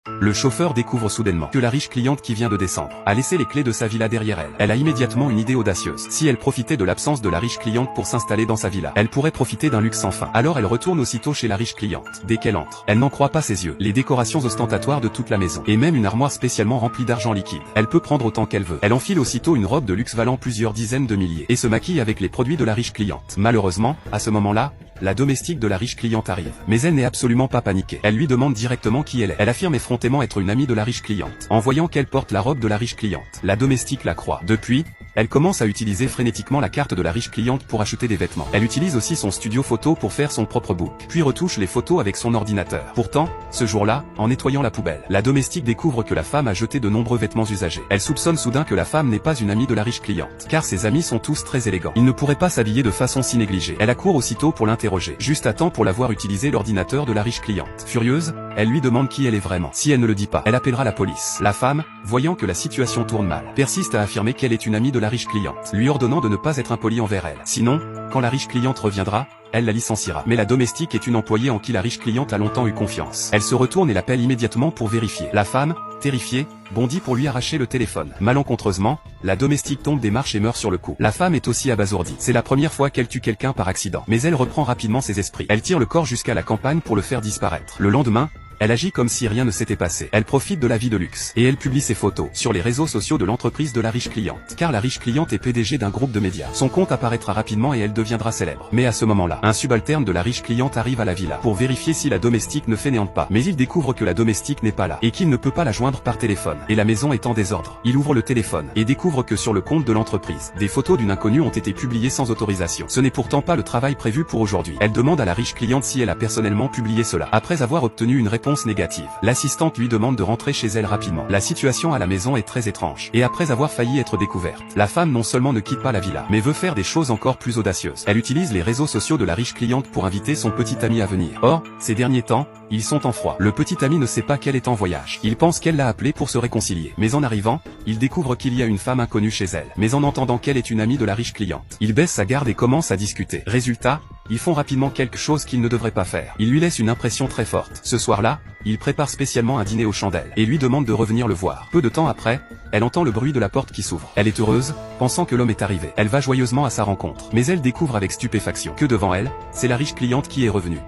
Le chauffeur découvre soudainement que la riche cliente qui vient de descendre a laissé les clés de sa villa derrière elle. Elle a immédiatement une idée audacieuse. Si elle profitait de l'absence de la riche cliente pour s'installer dans sa villa, elle pourrait profiter d'un luxe sans fin. Alors elle retourne aussitôt chez la riche cliente. Dès qu'elle entre, elle n'en croit pas ses yeux. Les décorations ostentatoires de toute la maison, et même une armoire spécialement remplie d'argent liquide. Elle peut prendre autant qu'elle veut. Elle enfile aussitôt une robe de luxe valant plusieurs dizaines de milliers, et se maquille avec les produits de la riche cliente. Malheureusement, à ce moment-là, la domestique de la riche cliente arrive. Mais elle n'est absolument pas paniquée. Elle lui demande directement qui elle est. Elle affirme effrontément être une amie de la riche cliente. En voyant qu'elle porte la robe de la riche cliente, la domestique la croit. Depuis, elle commence à utiliser frénétiquement la carte de la riche cliente pour acheter des vêtements. Elle utilise aussi son studio photo pour faire son propre book, puis retouche les photos avec son ordinateur. Pourtant, ce jour-là, en nettoyant la poubelle, la domestique découvre que la femme a jeté de nombreux vêtements usagés. Elle soupçonne soudain que la femme n'est pas une amie de la riche cliente, car ses amis sont tous très élégants. Ils ne pourraient pas s'habiller de façon si négligée. Elle accourt aussitôt pour l'interroger, juste à temps pour la voir utiliser l'ordinateur de la riche cliente. Furieuse, elle lui demande qui elle est vraiment. Si elle ne le dit pas, elle appellera la police. La femme, voyant que la situation tourne mal, persiste à affirmer qu'elle est une amie de la riche cliente, lui ordonnant de ne pas être impoli envers elle. Sinon, quand la riche cliente reviendra, elle la licenciera. Mais la domestique est une employée en qui la riche cliente a longtemps eu confiance. Elle se retourne et l'appelle immédiatement pour vérifier. La femme, terrifiée, bondit pour lui arracher le téléphone. Malencontreusement, la domestique tombe des marches et meurt sur le coup. La femme est aussi abasourdie. C'est la première fois qu'elle tue quelqu'un par accident. Mais elle reprend rapidement ses esprits. Elle tire le corps jusqu'à la campagne pour le faire disparaître. Le lendemain, elle agit comme si rien ne s'était passé. Elle profite de la vie de luxe. Et elle publie ses photos sur les réseaux sociaux de l'entreprise de la riche cliente. Car la riche cliente est PDG d'un groupe de médias. Son compte apparaîtra rapidement et elle deviendra célèbre. Mais à ce moment-là, un subalterne de la riche cliente arrive à la villa pour vérifier si la domestique ne fainéante pas. Mais il découvre que la domestique n'est pas là et qu'il ne peut pas la joindre par téléphone. Et la maison est en désordre. Il ouvre le téléphone et découvre que sur le compte de l'entreprise, des photos d'une inconnue ont été publiées sans autorisation. Ce n'est pourtant pas le travail prévu pour aujourd'hui. Elle demande à la riche cliente si elle a personnellement publié cela. Après avoir obtenu une réponse négative, l'assistante lui demande de rentrer chez elle rapidement. La situation à la maison est très étrange. Et après avoir failli être découverte, la femme non seulement ne quitte pas la villa, mais veut faire des choses encore plus audacieuses. Elle utilise les réseaux sociaux de la riche cliente pour inviter son petit ami à venir. Or, ces derniers temps, ils sont en froid. Le petit ami ne sait pas qu'elle est en voyage. Il pense qu'elle l'a appelé pour se réconcilier. Mais en arrivant, il découvre qu'il y a une femme inconnue chez elle. Mais en entendant qu'elle est une amie de la riche cliente, il baisse sa garde et commence à discuter. Résultat, ils font rapidement quelque chose qu'ils ne devraient pas faire. Il lui laisse une impression très forte. Ce soir-là, il prépare spécialement un dîner aux chandelles et lui demande de revenir le voir. Peu de temps après, elle entend le bruit de la porte qui s'ouvre. Elle est heureuse, pensant que l'homme est arrivé. Elle va joyeusement à sa rencontre. Mais elle découvre avec stupéfaction que devant elle, c'est la riche cliente qui est revenue.